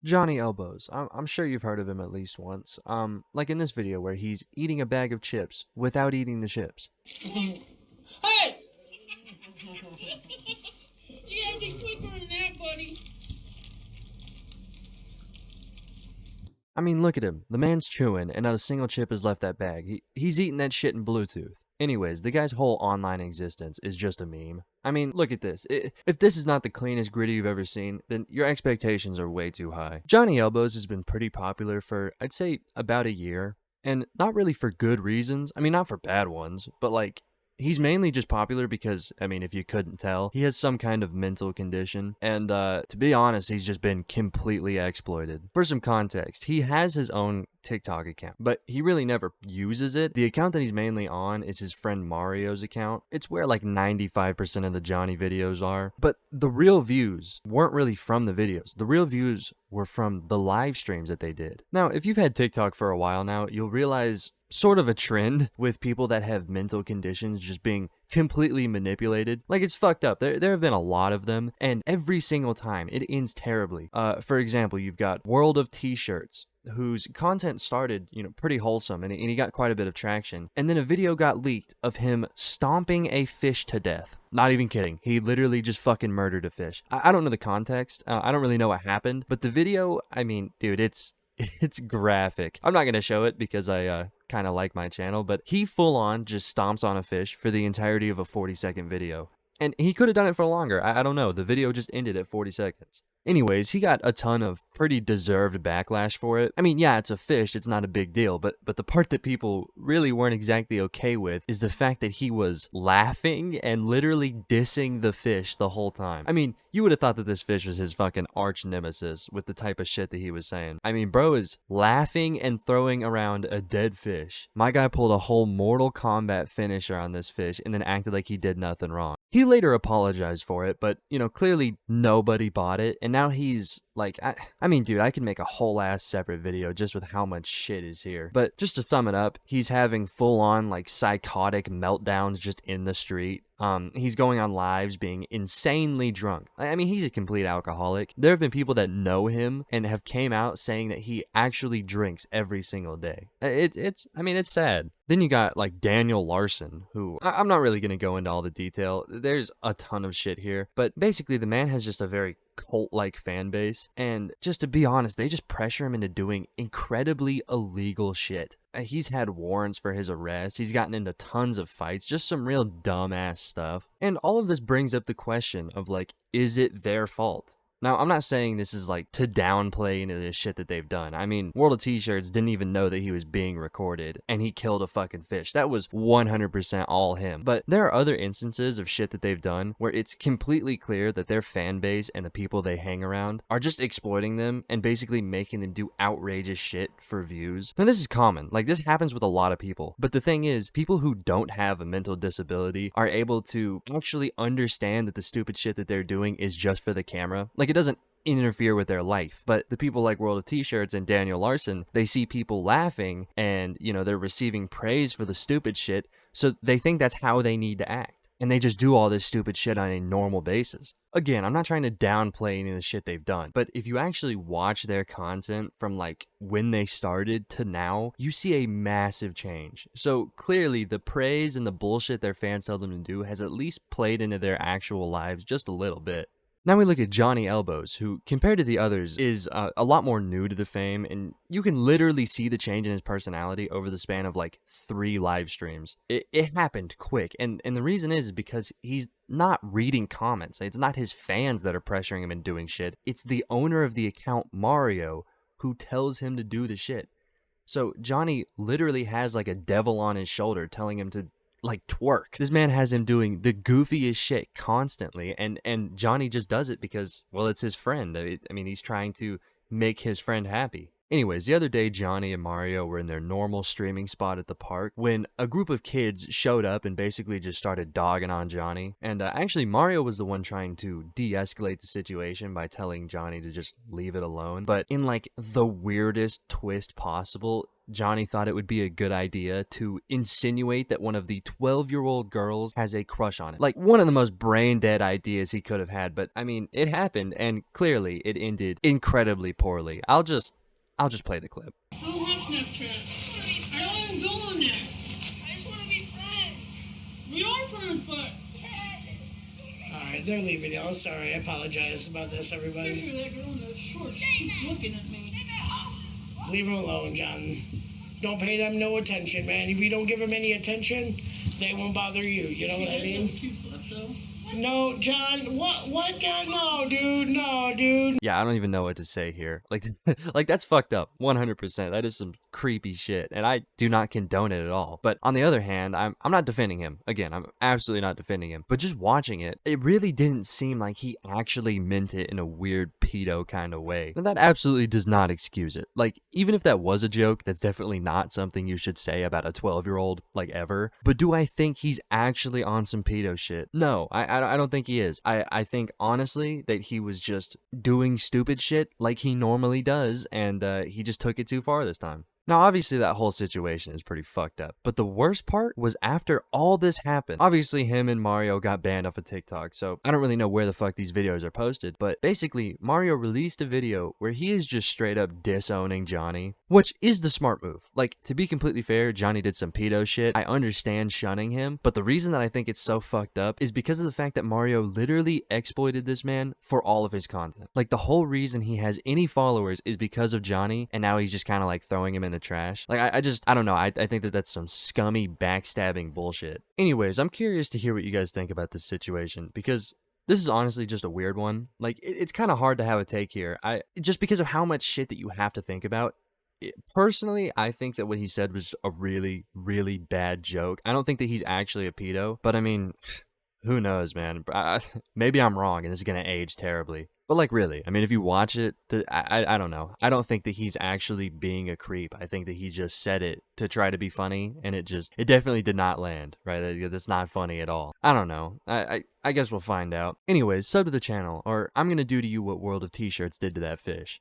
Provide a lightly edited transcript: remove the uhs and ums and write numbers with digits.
Johnny Elbows. I'm sure you've heard of him at least once. Like in this video where he's eating a bag of chips without eating the chips. Hey! You gotta be quicker than that, buddy. I mean, look at him. The man's chewing, and not a single chip has left that bag. He's eating that shit in Bluetooth. Anyways, the guy's whole online existence is just a meme. I mean, look at this. If this is not the cleanest gritty you've ever seen, then your expectations are way too high. Johnny Elbows has been pretty popular for, I'd say, about a year. And not really for good reasons. I mean, not for bad ones, but like, he's mainly just popular because, I mean, if you couldn't tell, he has some kind of mental condition. And to be honest, he's just been completely exploited. For some context, he has his own TikTok account, but he really never uses it. The account that he's mainly on is his friend Mario's account. It's where like 95% of the Johnny videos are. But the real views weren't really from the videos. The real views were from the live streams that they did. Now, if you've had TikTok for a while now, you'll realize sort of a trend with people that have mental conditions just being completely manipulated. Like, it's fucked up. There have been a lot of them, and every single time it ends terribly. For example, you've got World of T-Shirts, whose content started, pretty wholesome, and he got quite a bit of traction. And then a video got leaked of him stomping a fish to death. Not even kidding. He literally just fucking murdered a fish. I don't know the context. I don't really know what happened, but the video, I mean, dude, it's graphic. I'm not gonna show it because I kind of like my channel, but he full on just stomps on a fish for the entirety of a 40-second video. And he could have done it for longer. I don't know. The video just ended at 40 seconds. Anyways, he got a ton of pretty deserved backlash for it. I mean, yeah, it's a fish, it's not a big deal, but the part that people really weren't exactly okay with is the fact that he was laughing and literally dissing the fish the whole time. I mean, you would have thought that this fish was his fucking arch nemesis with the type of shit that he was saying. I mean, bro is laughing and throwing around a dead fish. My guy pulled a whole Mortal Kombat finisher on this fish and then acted like he did nothing wrong. He later apologized for it, but, clearly nobody bought it, and now he's like, I mean, dude, I could make a whole ass separate video just with how much shit is here. But just to sum it up, he's having full on like psychotic meltdowns just in the street. He's going on lives being insanely drunk. I mean, he's a complete alcoholic. There have been people that know him and have came out saying that he actually drinks every single day. I mean, it's sad. Then you got like Daniel Larson, who I'm not really gonna go into all the detail. There's a ton of shit here, but basically the man has just a very cult-like fan base, and just to be honest, they just pressure him into doing incredibly illegal shit. He's had warrants for his arrest, he's gotten into tons of fights, just some real dumbass stuff. And all of this brings up the question of like, is it their fault? Now, I'm not saying this is like to downplay any of this shit that they've done. I mean, World of T-Shirts didn't even know that he was being recorded and he killed a fucking fish. That was 100% all him. But there are other instances of shit that they've done where it's completely clear that their fan base and the people they hang around are just exploiting them and basically making them do outrageous shit for views. Now, this is common. Like, this happens with a lot of people. But the thing is, people who don't have a mental disability are able to actually understand that the stupid shit that they're doing is just for the camera. Like, it doesn't interfere with their life. But the people like World of T-Shirts and Daniel Larson, they see people laughing and, they're receiving praise for the stupid shit, so they think that's how they need to act. And they just do all this stupid shit on a normal basis. Again, I'm not trying to downplay any of the shit they've done, but if you actually watch their content from like when they started to now, you see a massive change. So clearly the praise and the bullshit their fans tell them to do has at least played into their actual lives just a little bit. Now we look at Johnny Elbows, who, compared to the others, is a lot more new to the fame, and you can literally see the change in his personality over the span of like 3 live streams. It happened quick, and the reason is because he's not reading comments. It's not his fans that are pressuring him and doing shit. It's the owner of the account, Mario, who tells him to do the shit. So Johnny literally has like a devil on his shoulder telling him to like twerk. This man has him doing the goofiest shit constantly, and Johnny just does it because, well, it's his friend. I mean, he's trying to make his friend happy. Anyways, the other day, Johnny and Mario were in their normal streaming spot at the park when a group of kids showed up and basically just started dogging on Johnny. And actually, Mario was the one trying to de-escalate the situation by telling Johnny to just leave it alone. But in like the weirdest twist possible, Johnny thought it would be a good idea to insinuate that one of the 12-year-old girls has a crush on him. Like, one of the most brain-dead ideas he could have had, but I mean, it happened, and clearly it ended incredibly poorly. I'll just play the clip. I don't have Snapchat. I don't even go on there. I just want to be friends. We are friends, but. Alright, they're leaving y'all. Sorry, I apologize about this, everybody. Especially that girl in the shorts keeps looking at me. Leave them alone, John. Don't pay them no attention, man. If you don't give them any attention, they won't bother you. You know what I mean? Cute butt, though. No, John. What, John? No, dude. No, dude. Yeah, I don't even know what to say here. Like, like that's fucked up, 100%. That is some creepy shit, and I do not condone it at all. But on the other hand, I'm not defending him. Again, I'm absolutely not defending him. But just watching it, it really didn't seem like he actually meant it in a weird pedo kind of way. And that absolutely does not excuse it. Like, even if that was a joke, that's definitely not something you should say about a 12-year-old, like, ever. But do I think he's actually on some pedo shit? No, I don't think he is. I think, honestly, that he was just doing stupid shit like he normally does, and he just took it too far this time. Now, obviously, that whole situation is pretty fucked up, but the worst part was after all this happened. Obviously, him and Mario got banned off of TikTok, so I don't really know where the fuck these videos are posted, but basically, Mario released a video where he is just straight up disowning Johnny, which is the smart move. Like, to be completely fair, Johnny did some pedo shit. I understand shunning him, but the reason that I think it's so fucked up is because of the fact that Mario literally exploited this man for all of his content. Like, the whole reason he has any followers is because of Johnny, and now he's just kind of like throwing him in the trash. Like, I don't know. I think that that's some scummy backstabbing bullshit. Anyways, I'm curious to hear what you guys think about this situation, because this is honestly just a weird one. Like, it's kind of hard to have a take here. Just because of how much shit that you have to think about. Personally, I think that what he said was a really, really bad joke. I don't think that he's actually a pedo, but I mean, who knows, man? Maybe I'm wrong and this is gonna age terribly. But like, really, I mean, if you watch it, I don't know. I don't think that he's actually being a creep. I think that he just said it to try to be funny, and it definitely did not land, right? That's not funny at all. I don't know. I guess we'll find out. Anyways, sub to the channel, or I'm gonna do to you what World of T-Shirts did to that fish.